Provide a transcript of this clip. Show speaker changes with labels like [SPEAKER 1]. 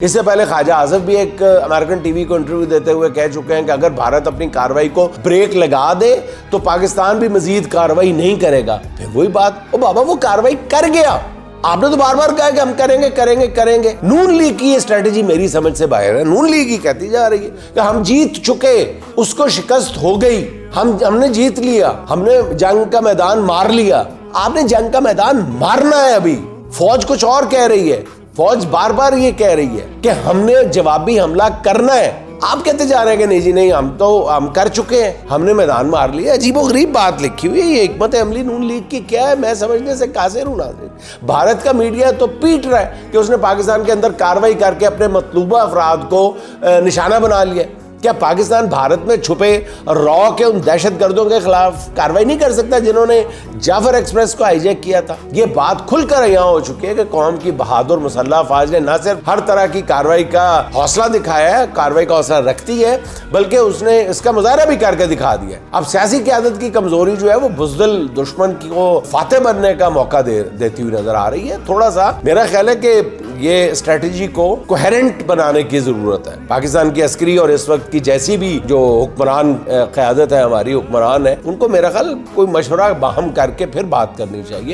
[SPEAKER 1] इससे पहले ख्वाजा आसिफ भी एक अमेरिकन टीवी को इंटरव्यू देते हुए कह चुके हैं कि अगर भारत अपनी कार्रवाई को ब्रेक लगा दे तो पाकिस्तान भी मजीद कार्रवाई नहीं करेगा। फिर वही बात, ओ बाबा वो कार्रवाई कर गया। आपने तो बार बार कहा कि हम करेंगे करेंगे करेंगे। नून लीग की ये स्ट्रेटेजी मेरी समझ से बाहर है। नून लीग ही कहती जा रही है कि हम जीत चुके, उसको शिकस्त हो गई, हमने जीत लिया, हमने जंग का मैदान मार लिया। आपने जंग का मैदान मारना है। अभी फौज कुछ और कह रही है, फौज बार बार ये कह रही है कि हमने जवाबी हमला करना है। आप कहते जा रहे हैं कि नहीं जी नहीं, हम कर चुके हैं, हमने मैदान मार लिया। अजीबोगरीब बात लिखी हुई है। ये हिकमत अमली नून लीग की क्या है, मैं समझने से कासिर हूं नाज़रीन। भारत का मीडिया तो पीट रहा है कि उसने पाकिस्तान के अंदर कार्रवाई करके अपने मतलूबा अफराद को निशाना बना लिया। क्या पाकिस्तान भारत में छुपे रॉ के उन दहशतगर्दों के खिलाफ कार्रवाई नहीं कर सकता जिन्होंने जाफर एक्सप्रेस को हाईजैक किया था? ये बात खुलकर यहाँ हो चुकी है कि कौम की बहादुर मुसल्लह फौज ने न सिर्फ हर तरह की कार्रवाई का हौसला दिखाया है, कार्रवाई का हौसला रखती है, बल्कि उसने इसका मुजाहरा भी करके दिखा दिया। अब सियासी क़यादत की कमजोरी जो है वो बुज़दिल दुश्मन को फाते बनने का मौका देती हुई नजर आ रही है। थोड़ा सा मेरा ख्याल है कि ये स्ट्रेटेजी को कोहेरेंट बनाने की जरूरत है। पाकिस्तान की अस्करी और इस वक्त की जैसी भी जो हुक्मरान क़यादत है, हमारी हुक्मरान है, उनको मेरा ख्याल कोई मशवरा बाहम करके फिर बात करनी चाहिए।